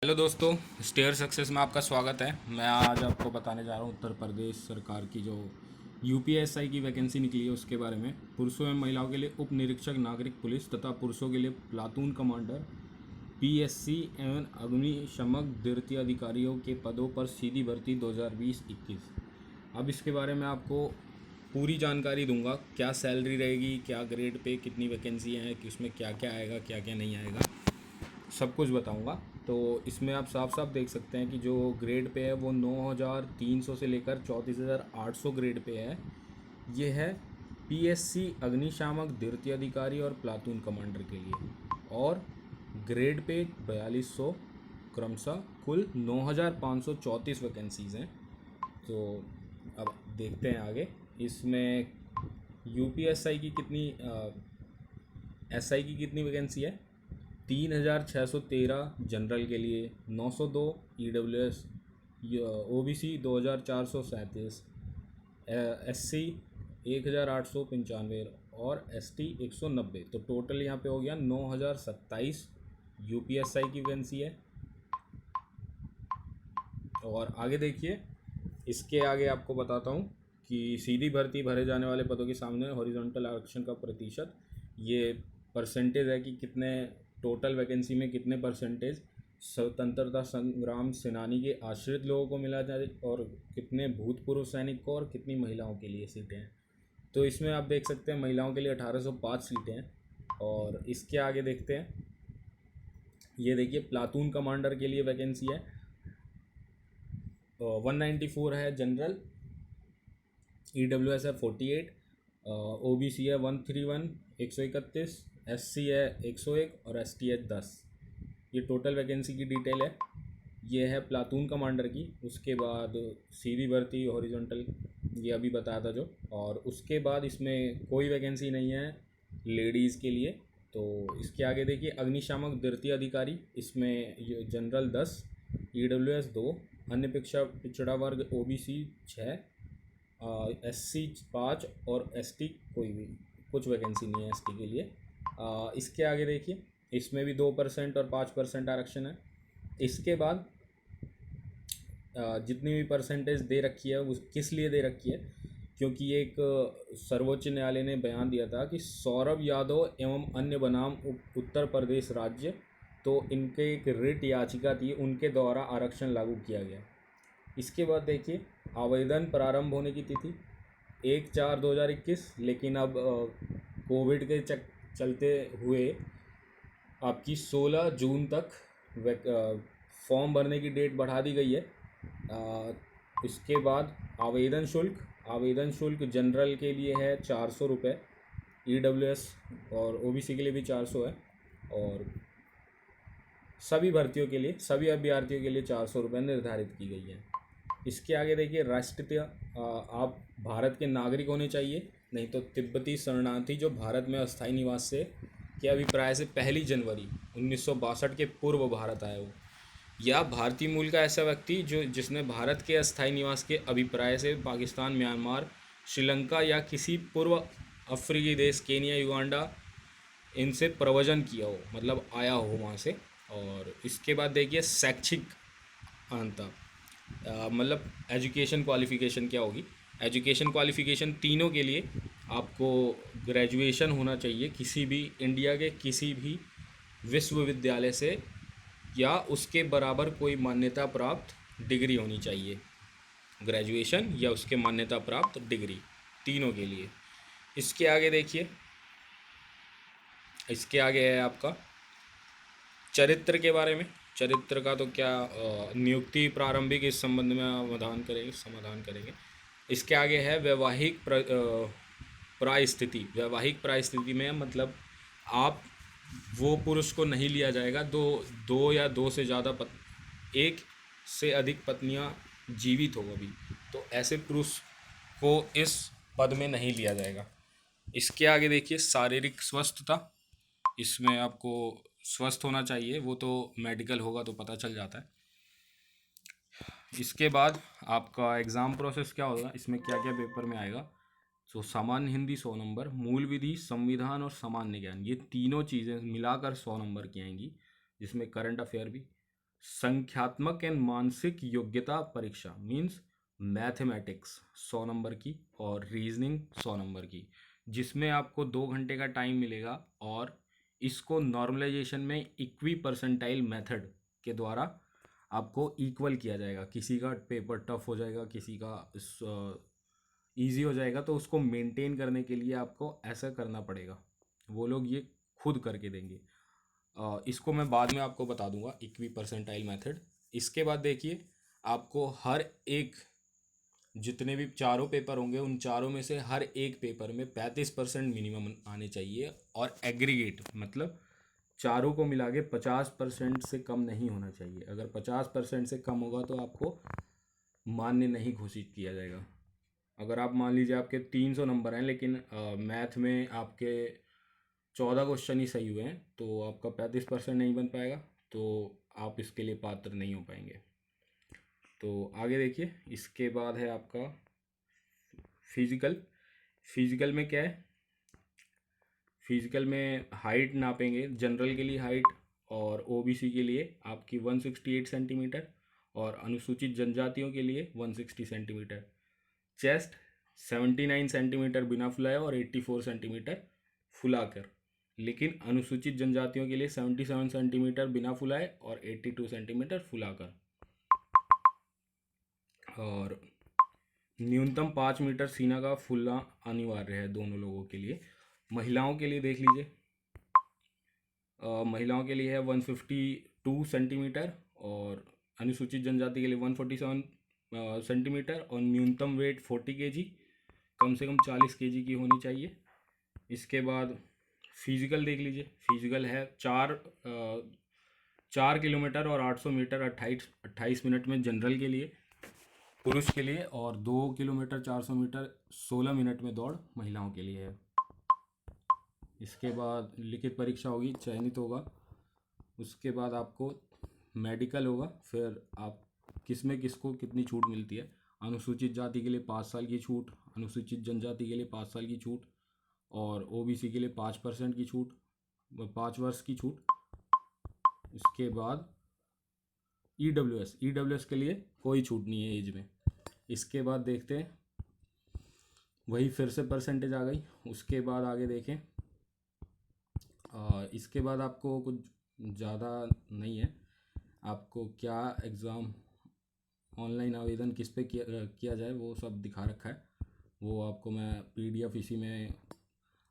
Hello दोस्तों, stair success में आपका स्वागत है। मैं आज आपको बताने जा रहा हूँ उत्तर प्रदेश सरकार की जो यूपीएसआई की वैकेंसी निकली है उसके बारे में। पुरुषों एवं महिलाओं के लिए उप निरीक्षक नागरिक पुलिस तथा पुरुषों के लिए प्लाटून कमांडर, पीएससी एवं अग्निशमक द्वितीय अधिकारियों के पदों पर सीधी भर्ती 2020-21। अब इसके बारे में आपको पूरी जानकारी दूंगा। क्या सैलरी रहेगी, क्या ग्रेड पे कितनी वैकेंसी हैं, कि उसमें क्या क्या आएगा, क्या क्या नहीं आएगा, सब कुछ बताऊंगा। तो इसमें आप साफ साफ देख सकते हैं कि जो ग्रेड पे है वो 9,300 से लेकर 34,800 ग्रेड पे है। ये है पीएससी अग्निशामक द्वितीय अधिकारी और प्लाटून कमांडर के लिए। और ग्रेड पे 4200, क्रमशः कुल 9,534 वैकेंसीज़ हैं। तो अब देखते हैं आगे इसमें यूपीएसआई की कितनी एसआई की कितनी वैकेंसी है। 3,613 जनरल के लिए, 902 ईडब्ल्यूएस, ओबीसी 2,437, एससी 1,895 और एसटी 190। तो टोटल यहाँ पे हो गया 9,027 यूपीएसआई की वैकेंसी है। और आगे देखिए, इसके आगे आपको बताता हूँ कि सीधी भर्ती भरे जाने वाले पदों के सामने हॉरिजॉन्टल आरक्षण का प्रतिशत, ये परसेंटेज है कि कितने टोटल वैकेंसी में कितने परसेंटेज स्वतंत्रता संग्राम सेनानी के आश्रित लोगों को मिला जाए और कितने भूतपूर्व सैनिक को और कितनी महिलाओं के लिए सीटें हैं। तो इसमें आप देख सकते हैं महिलाओं के लिए 1805 सीटें हैं। और इसके आगे देखते हैं, ये देखिए प्लाटून कमांडर के लिए वैकेंसी है 194 है जनरल, ईडब्ल्यूएस है 48, ओबीसी है 131 131, एससी है 101 और एसटी है 10। ये टोटल वैकेंसी की डिटेल है। ये है प्लाटून कमांडर की। उसके बाद सीधी भर्ती हॉरिजॉन्टल, ये अभी बताया था जो। और उसके बाद इसमें कोई वैकेंसी नहीं है लेडीज़ के लिए। तो इसके आगे देखिए अग्निशामक द्वितीय अधिकारी, इसमें ये जनरल 10, ईडब्ल्यूएस 2, अन्य पिछड़ा वर्ग ओबीसी 6, एससी 5 और एसटी कोई भी, कुछ वैकेंसी नहीं है एसटी के लिए। इसके आगे देखिए, इसमें भी 2% और 5% आरक्षण है। इसके बाद जितनी भी परसेंटेज दे रखी है वो किस लिए दे रखी है, क्योंकि एक सर्वोच्च न्यायालय ने बयान दिया था कि सौरभ यादव एवं अन्य बनाम उत्तर प्रदेश राज्य, तो इनके एक रिट याचिका थी, उनके द्वारा आरक्षण लागू किया गया। इसके बाद देखिए आवेदन प्रारंभ होने की तिथि 1/4/2021, लेकिन अब कोविड के चलते हुए आपकी 16 जून तक फॉर्म भरने की डेट बढ़ा दी गई है। इसके बाद आवेदन शुल्क जनरल के लिए है 400 रुपये, ईडब्ल्यूएस और ओबीसी के लिए भी 400 है, और सभी भर्तियों के लिए, सभी अभ्यर्थियों के लिए 400 रुपये निर्धारित की गई है। इसके आगे देखिए राष्ट्रीयता, आप भारत के नागरिक होने चाहिए, नहीं तो तिब्बती शरणार्थी जो भारत में अस्थायी निवास से के अभिप्राय से 1 जनवरी 1962 के पूर्व भारत आया हो, या भारतीय मूल का ऐसा व्यक्ति जो जिसने भारत के अस्थायी निवास के अभिप्राय से पाकिस्तान, म्यांमार, श्रीलंका या किसी पूर्व अफ्रीकी देश, केनिया, युगांडा, इनसे प्रव्रजन किया हो, मतलब आया हो वहाँ से। और इसके बाद देखिए शैक्षिक अंतर, मतलब एजुकेशन क्वालिफ़िकेशन क्या होगी। एजुकेशन क्वालिफ़िकेशन तीनों के लिए आपको ग्रेजुएशन होना चाहिए किसी भी इंडिया के किसी भी विश्वविद्यालय से, या उसके बराबर कोई मान्यता प्राप्त डिग्री होनी चाहिए। ग्रेजुएशन या उसके मान्यता प्राप्त डिग्री, तीनों के लिए। इसके आगे देखिए, इसके आगे है आपका चरित्र के बारे में। चरित्र का तो क्या, नियुक्ति प्रारंभिक इस संबंध में समाधान करेंगे। इसके आगे है प्रायस्थिति। वैवाहिक प्रायस्थिति में मतलब आप वो पुरुष को नहीं लिया जाएगा दो या दो से ज़्यादा एक से अधिक पत्नियां जीवित हो अभी, तो ऐसे पुरुष को इस पद में नहीं लिया जाएगा। इसके आगे देखिए शारीरिक स्वस्थता, इसमें आपको स्वस्थ होना चाहिए, वो तो मेडिकल होगा तो पता चल जाता है। इसके बाद आपका एग्ज़ाम प्रोसेस क्या होगा, इसमें क्या क्या पेपर में आएगा। तो सामान्य हिंदी 100 नंबर, मूल विधि, संविधान और सामान्य ज्ञान, ये तीनों चीज़ें मिलाकर 100 नंबर की आएंगी, जिसमें करंट अफेयर भी। संख्यात्मक एंड मानसिक योग्यता परीक्षा मीन्स मैथमेटिक्स 100 नंबर की और रीजनिंग 100 नंबर की, जिसमें आपको 2 घंटे का टाइम मिलेगा और इसको नॉर्मलाइजेशन में इक्वी परसेंटाइल मेथड के द्वारा आपको इक्वल किया जाएगा। किसी का पेपर टफ हो जाएगा, किसी का इजी हो जाएगा, तो उसको मेंटेन करने के लिए आपको ऐसा करना पड़ेगा। वो लोग ये खुद करके देंगे। इसको मैं बाद में आपको बता दूंगा इक्वी परसेंटाइल मेथड। इसके बाद देखिए, आपको हर एक जितने भी चारों पेपर होंगे उन चारों में से हर एक पेपर में 35% मिनिमम आने चाहिए, और एग्रीगेट मतलब चारों को मिला के 50% से कम नहीं होना चाहिए। अगर 50% से कम होगा तो आपको मान्य नहीं घोषित किया जाएगा। अगर आप मान लीजिए आपके 300 नंबर हैं लेकिन मैथ में आपके 14 क्वेश्चन ही सही हुए हैं, तो आपका 35% नहीं बन पाएगा, तो आप इसके लिए पात्र नहीं हो पाएंगे। तो आगे देखिए, इसके बाद है आपका फिजिकल। फिजिकल में क्या है? फिजिकल में हाइट नापेंगे, जनरल के लिए हाइट और ओबीसी के लिए आपकी 168 सेंटीमीटर और अनुसूचित जनजातियों के लिए 160 सेंटीमीटर। चेस्ट 79 सेंटीमीटर बिना फुलाए और 84 सेंटीमीटर फुलाकर, लेकिन अनुसूचित जनजातियों के लिए 77 सेंटीमीटर बिना फुलाए और 82 सेंटीमीटर फुलाकर। और न्यूनतम 5 मीटर सीना का फुलना अनिवार्य है दोनों लोगों के लिए। महिलाओं के लिए देख लीजिए, महिलाओं के लिए है 152 सेंटीमीटर और अनुसूचित जनजाति के लिए 147 सेंटीमीटर, और न्यूनतम वेट 40 kg, कम से कम 40 kg की होनी चाहिए। इसके बाद फिजिकल देख लीजिए, फिजिकल है 4 किलोमीटर और 800 मीटर 28 मिनट में जनरल के लिए पुरुष के लिए, और 2 किलोमीटर 400 मीटर 16 मिनट में दौड़ महिलाओं के लिए है। इसके बाद लिखित परीक्षा होगी, चयनित होगा। उसके बाद आपको मेडिकल होगा, फिर आप किस में किसको कितनी छूट मिलती है। अनुसूचित जाति के लिए 5 साल की छूट, अनुसूचित जनजाति के लिए 5 साल की छूट, और ओबीसी के लिए 5% की छूट, 5 वर्ष की छूट। इसके बाद ईडब्ल्यूएस के लिए कोई छूट नहीं है एज में। इसके बाद देखते हैं, वही फिर से परसेंटेज आ गई। उसके बाद आगे देखें, इसके बाद आपको कुछ ज़्यादा नहीं है। आपको क्या एग्ज़ाम ऑनलाइन आवेदन किस पे किया जाए वो सब दिखा रखा है। वो आपको मैं पीडीएफ इसी में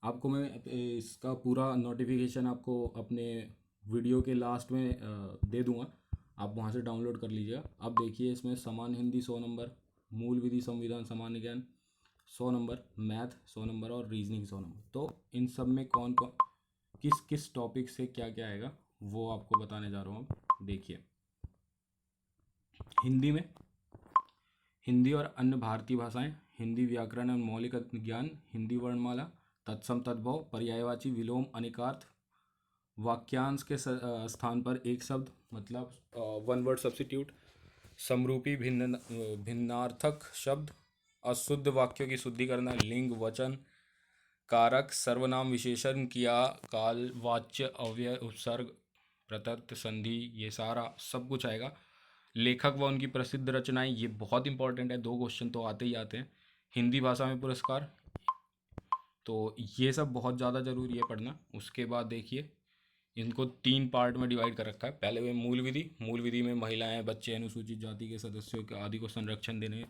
आपको मैं इसका पूरा नोटिफिकेशन आपको अपने वीडियो के लास्ट में दे दूंगा, आप वहाँ से डाउनलोड कर लीजिएगा। अब देखिए, इसमें सामान्य हिंदी 100 नंबर, मूल विधि संविधान सामान्य ज्ञान 100 नंबर, मैथ 100 नंबर और रीजनिंग 100 नंबर। तो इन सब में कौन कौन किस किस टॉपिक से क्या क्या आएगा वो आपको बताने जा रहा हूँ। अब देखिए, हिंदी में हिंदी और अन्य भारतीय भाषाएं, हिंदी व्याकरण और मौलिक ज्ञान, हिंदी वर्णमाला, तत्सम तद्भव, पर्यायवाची, विलोम, अनेकार्थ, वाक्यांश के स्थान पर एक शब्द मतलब 1 वर्ड सब्स्टिट्यूट, समरूपी भिन्नार्थक शब्द, अशुद्ध वाक्यों की शुद्धि करना, लिंग, वचन, कारक, सर्वनाम, विशेषण, क्रिया, काल, वाच्य, अव्यय, उपसर्ग, प्रत्यय, संधि, ये सारा सब कुछ आएगा। लेखक व उनकी प्रसिद्ध रचनाएं, ये बहुत इंपॉर्टेंट है, 2 क्वेश्चन तो आते ही आते हैं। हिंदी भाषा में पुरस्कार, तो ये सब बहुत ज़्यादा ज़रूरी है पढ़ना। उसके बाद देखिए, इनको 3 पार्ट में डिवाइड कर रखा है। पहले वे मूल विधि में महिलाएं, बच्चे, अनुसूचित जाति के सदस्यों के आदि को संरक्षण देने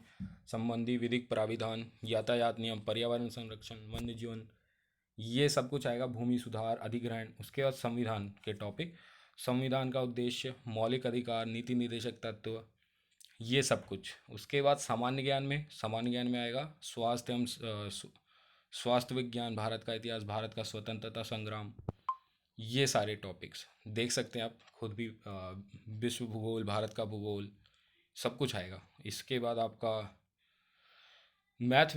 संबंधी विधिक प्राविधान, यातायात नियम, पर्यावरण संरक्षण, वन्य जीवन, ये सब कुछ आएगा। भूमि सुधार, अधिग्रहण। उसके बाद संविधान के टॉपिक, संविधान का उद्देश्य, मौलिक अधिकार, नीति निर्देशक तत्व, ये सब कुछ। उसके बाद सामान्य ज्ञान में आएगा स्वास्थ्य एवं स्वास्थ्य विज्ञान, भारत का इतिहास, भारत का स्वतंत्रता संग्राम, ये सारे टॉपिक्स देख सकते हैं आप खुद भी। विश्व भूगोल, भारत का भूगोल, सब कुछ आएगा। इसके बाद आपका मैथ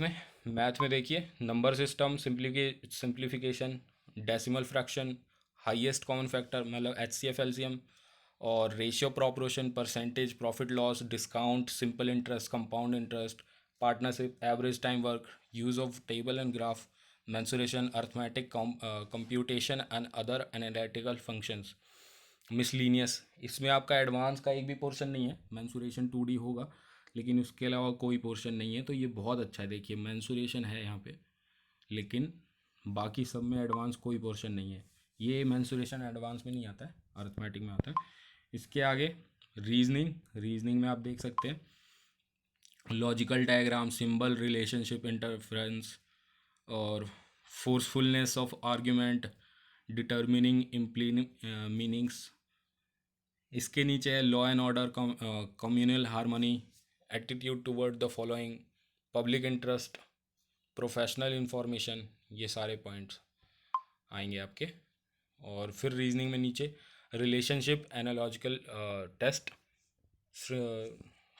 में देखिए, number system, simplification, decimal fraction, highest common factor मतलब एचसीएफ, एलसीएम, और ratio, proportion, percentage, profit loss, discount, simple interest, compound interest, partnership, average time work, use of table and graph, mensuration, arithmetic computation and other analytical functions, miscellaneous, इसमें आपका advance का एक भी portion नहीं है। Mensuration 2D होगा लेकिन उसके अलावा कोई पोर्शन नहीं है, तो ये बहुत अच्छा है। देखिए मेंसुरेशन है यहाँ पे, लेकिन बाकी सब में एडवांस कोई पोर्शन नहीं है। ये मेंसुरेशन एडवांस में नहीं आता है, अर्थमेटिक में आता है। इसके आगे रीजनिंग, रीजनिंग में आप देख सकते हैं logical diagram, symbol, relationship, interference और फोर्सफुलनेस ऑफ आर्ग्यूमेंट, डिटर्मिनिंग मीनिंग्स। इसके नीचे है law and order, communal harmony, attitude toward the following, public interest, professional information. ये सारे पॉइंट्स आएंगे आपके। और फिर रीजनिंग में नीचे relationship, analogical test,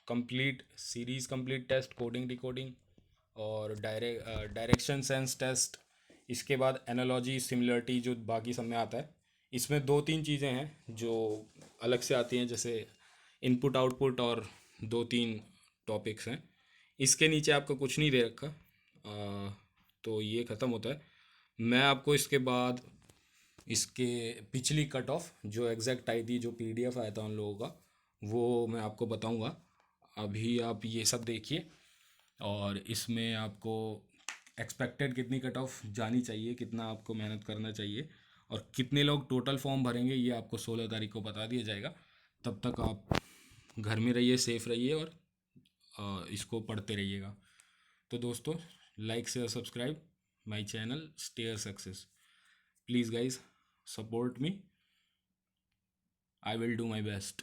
complete series, complete test, coding decoding और डायरेक्शन सेंस टेस्ट। इसके बाद एनालॉजी, सिमिलरिटी, जो बाकी सब में आता है। इसमें दो तीन चीज़ें हैं जो अलग से आती हैं, जैसे इनपुट आउटपुट, और दो तीन टॉपिक्स हैं। इसके नीचे आपको कुछ नहीं दे रखा, तो ये ख़त्म होता है। मैं आपको इसके बाद इसके पिछली कट ऑफ जो एग्जैक्ट आई थी, जो PDF आया था उन लोगों का, वो मैं आपको बताऊंगा। अभी आप ये सब देखिए, और इसमें आपको एक्सपेक्टेड कितनी कट ऑफ जानी चाहिए, कितना आपको मेहनत करना चाहिए, और कितने लोग टोटल फॉर्म भरेंगे, ये आपको 16 तारीख को बता दिया जाएगा। तब तक आप घर में रहिए, सेफ रहिए, और इसको पढ़ते रहिएगा। तो दोस्तों, like share subscribe my channel Stair Success. Please guys, support me. I will do my best.